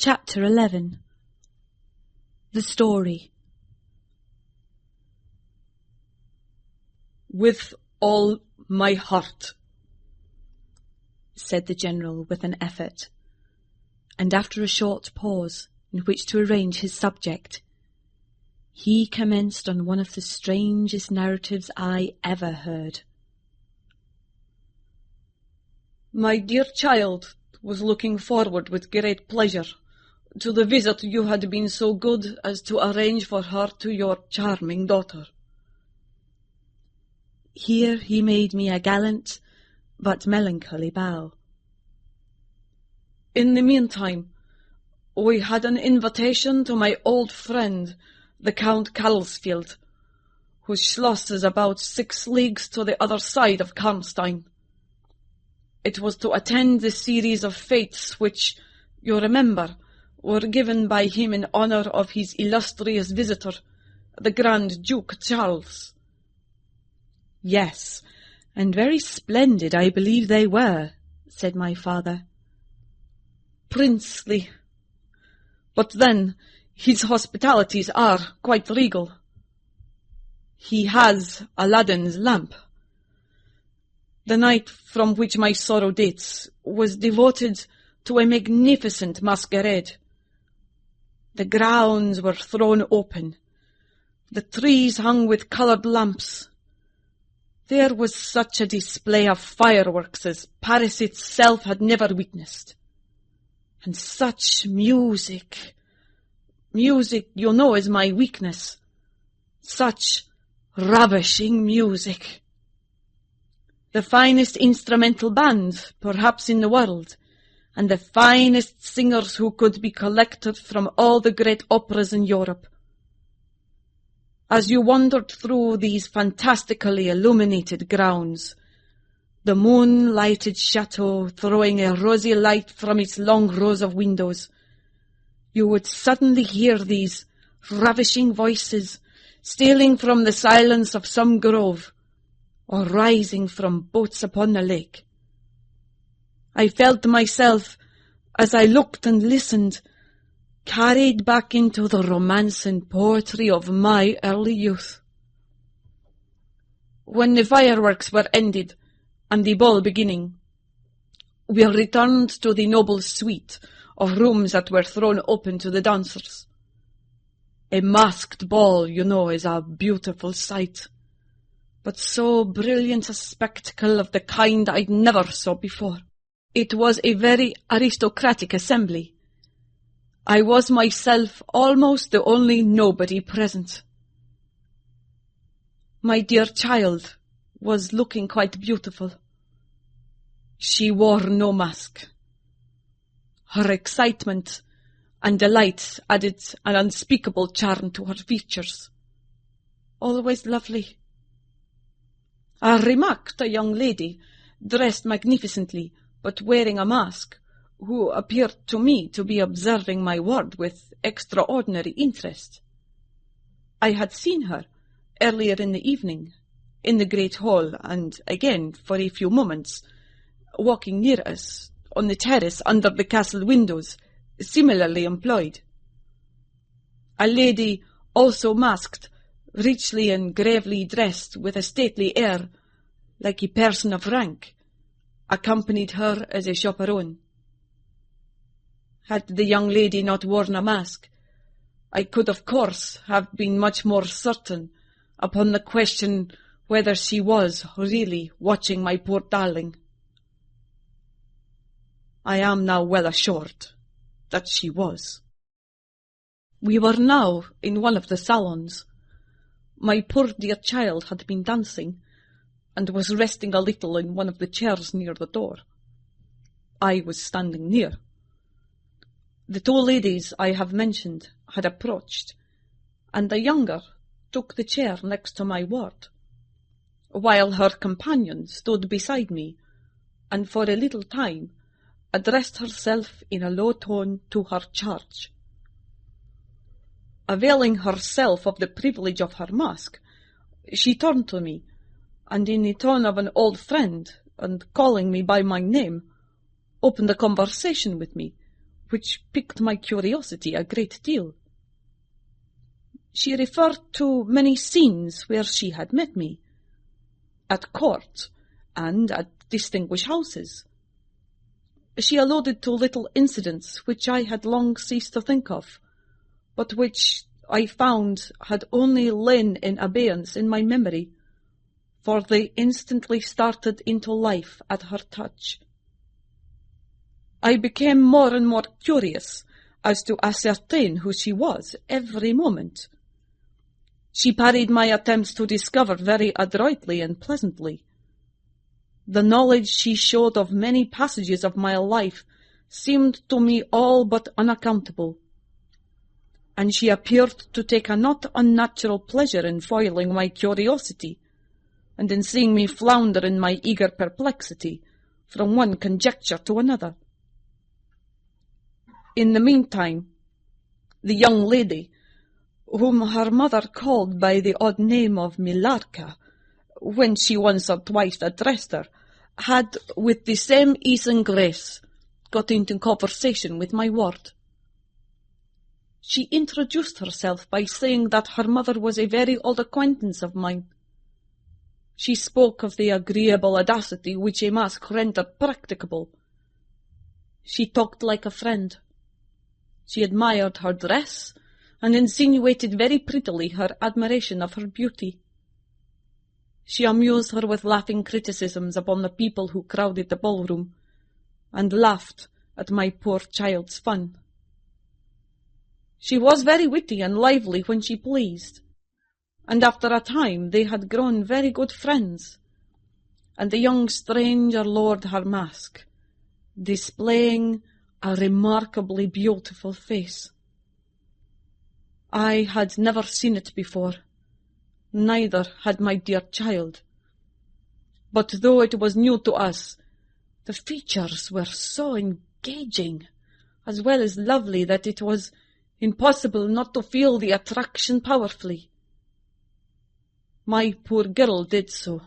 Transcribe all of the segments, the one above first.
Chapter 11. The Story. "With all my heart," said the General with an effort, and after a short pause in which to arrange his subject, he commenced on one of the strangest narratives I ever heard. "My dear child was looking forward with great pleasure to the visit you had been so good as to arrange for her to your charming daughter." Here he made me a gallant but melancholy bow. "In the meantime, we had an invitation to my old friend, the Count Karlsfeld, whose schloss is about 6 leagues to the other side of Karnstein. It was to attend the series of fetes which, you remember, were given by him in honour of his illustrious visitor, the Grand Duke Charles." "Yes, and very splendid I believe they were," said my father. "Princely. But then his hospitalities are quite regal. He has Aladdin's lamp. The night from which my sorrow dates was devoted to a magnificent masquerade. The grounds were thrown open, the trees hung with coloured lamps. There was such a display of fireworks as Paris itself had never witnessed. And such music. Music, you know, is my weakness. Such ravishing music. The finest instrumental band, perhaps, in the world, and the finest singers who could be collected from all the great operas in Europe. As you wandered through these fantastically illuminated grounds, the moon-lighted chateau throwing a rosy light from its long rows of windows, you would suddenly hear these ravishing voices stealing from the silence of some grove, or rising from boats upon the lake. I felt myself, as I looked and listened, carried back into the romance and poetry of my early youth. When the fireworks were ended, and the ball beginning, we returned to the noble suite of rooms that were thrown open to the dancers. A masked ball, you know, is a beautiful sight, but so brilliant a spectacle of the kind I never saw before. It was a very aristocratic assembly. I was myself almost the only nobody present. My dear child was looking quite beautiful. She wore no mask. Her excitement and delight added an unspeakable charm to her features. Always lovely. I remarked a young lady, dressed magnificently, but wearing a mask, who appeared to me to be observing my ward with extraordinary interest. I had seen her earlier in the evening, in the great hall, and again, for a few moments, walking near us, on the terrace under the castle windows, similarly employed. A lady, also masked, richly and gravely dressed, with a stately air, like a person of rank, accompanied her as a chaperone. Had the young lady not worn a mask, I could of course have been much more certain upon the question whether she was really watching my poor darling. I am now well assured that she was. We were now in one of the salons. My poor dear child had been dancing, and was resting a little in one of the chairs near the door. I was standing near. The 2 ladies I have mentioned had approached, and the younger took the chair next to my ward, while her companion stood beside me, and for a little time addressed herself in a low tone to her charge. Availing herself of the privilege of her mask, she turned to me, and in the tone of an old friend, and calling me by my name, opened a conversation with me, which piqued my curiosity a great deal. She referred to many scenes where she had met me, at court and at distinguished houses. She alluded to little incidents which I had long ceased to think of, but which I found had only lain in abeyance in my memory, for they instantly started into life at her touch. I became more and more curious as to ascertain who she was every moment. She parried my attempts to discover very adroitly and pleasantly. The knowledge she showed of many passages of my life seemed to me all but unaccountable, and she appeared to take a not unnatural pleasure in foiling my curiosity, and in seeing me flounder in my eager perplexity from one conjecture to another. In the meantime, the young lady, whom her mother called by the odd name of Millarca, when she once or twice addressed her, had, with the same ease and grace, got into conversation with my ward. She introduced herself by saying that her mother was a very old acquaintance of mine. She spoke of the agreeable audacity which a mask rendered practicable. She talked like a friend. She admired her dress, and insinuated very prettily her admiration of her beauty. She amused her with laughing criticisms upon the people who crowded the ballroom, and laughed at my poor child's fun. She was very witty and lively when she pleased, and after a time they had grown very good friends, and the young stranger lowered her mask, displaying a remarkably beautiful face. I had never seen it before, neither had my dear child. But though it was new to us, the features were so engaging, as well as lovely, that it was impossible not to feel the attraction powerfully. My poor girl did so.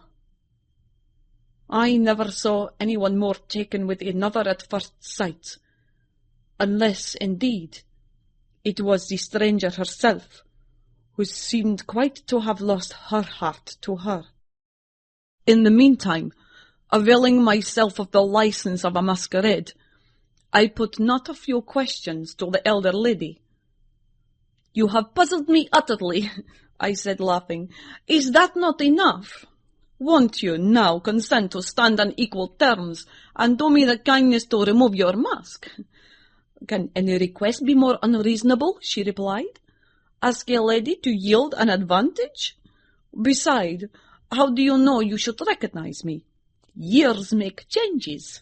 I never saw anyone more taken with another at first sight, unless, indeed, it was the stranger herself, who seemed quite to have lost her heart to her. In the meantime, availing myself of the license of a masquerade, I put not a few questions to the elder lady. "You have puzzled me utterly," I said, laughing. "Is that not enough? Won't you now consent to stand on equal terms, and do me the kindness to remove your mask?" "Can any request be more unreasonable?" she replied. "Ask a lady to yield an advantage? Beside, how do you know you should recognize me? Years make changes."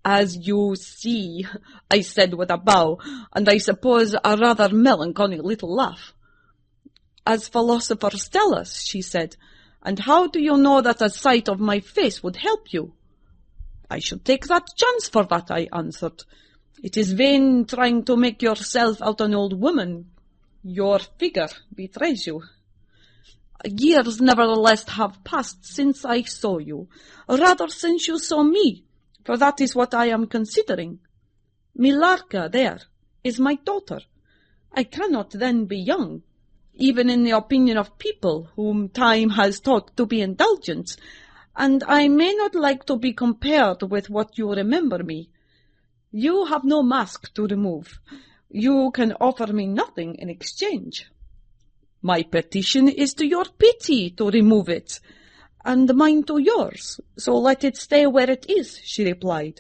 "As you see," I said with a bow, and I suppose a rather melancholy little laugh. "As philosophers tell us," she said. "And how do you know that a sight of my face would help you?" "I should take that chance for that," I answered. "It is vain trying to make yourself out an old woman. Your figure betrays you." "Years nevertheless have passed since I saw you, rather since you saw me, for that is what I am considering. Millarca, there, is my daughter. I cannot then be young, even in the opinion of people whom time has taught to be indulgent, and I may not like to be compared with what you remember me. You have no mask to remove. You can offer me nothing in exchange." "My petition is to your pity to remove it, and mine to yours, so let it stay where it is," she replied.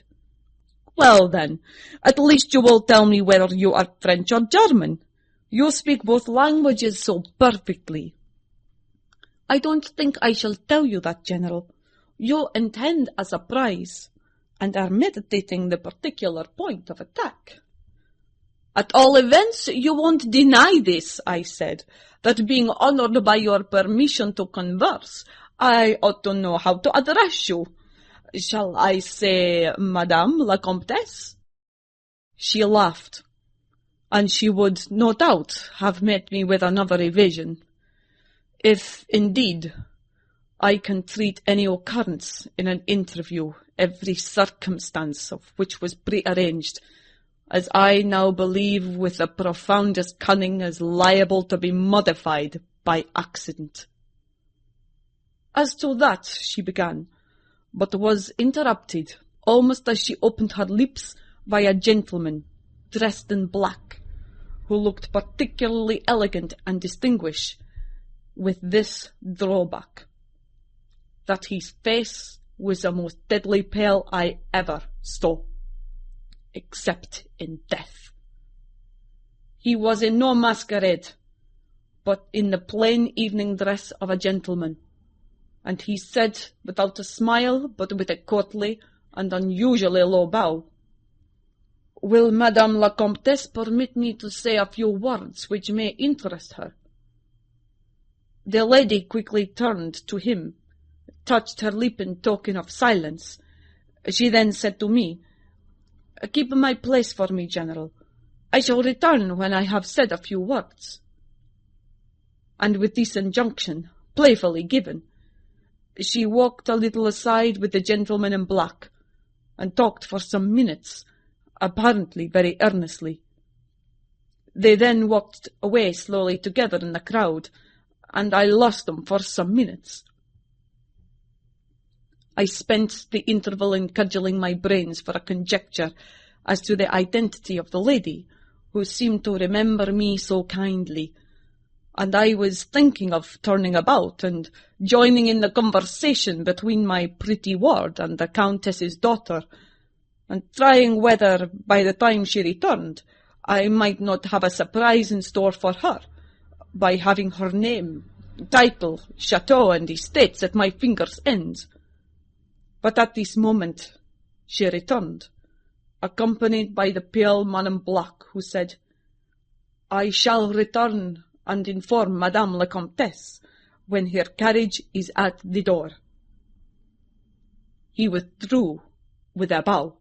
"Well, then, at least you will tell me whether you are French or German. You speak both languages so perfectly." "I don't think I shall tell you that, General. You intend a surprise, and are meditating the particular point of attack." "At all events, you won't deny this," I said, "that being honored by your permission to converse, I ought to know how to address you. Shall I say Madame la Comtesse?" She laughed, and she would no doubt have met me with another evasion. If, indeed, I can treat any occurrence in an interview, every circumstance of which was prearranged, as I now believe with the profoundest cunning as liable to be modified by accident." "As to that," she began, but was interrupted, almost as she opened her lips, by a gentleman, dressed in black, who looked particularly elegant and distinguished, with this drawback, that his face was the most deadly pale I ever saw, except in death. He was in no masquerade, but in the plain evening dress of a gentleman, and he said, without a smile, but with a courtly and unusually low bow, "Will Madame la Comtesse permit me to say a few words which may interest her?" The lady quickly turned to him, touched her lip in token of silence. She then said to me, "Keep my place for me, General. I shall return when I have said a few words." And with this injunction, playfully given, she walked a little aside with the gentleman in black, and talked for some minutes, apparently very earnestly. They then walked away slowly together in the crowd, and I lost them for some minutes. I spent the interval in cudgelling my brains for a conjecture as to the identity of the lady, who seemed to remember me so kindly, and I was thinking of turning about and joining in the conversation between my pretty ward and the Countess's daughter, and trying whether, by the time she returned, I might not have a surprise in store for her, by having her name, title, chateau, and estates at my fingers' ends. But at this moment she returned, accompanied by the pale man in black, who said, "I shall return and inform Madame la Comtesse when her carriage is at the door." He withdrew with a bow.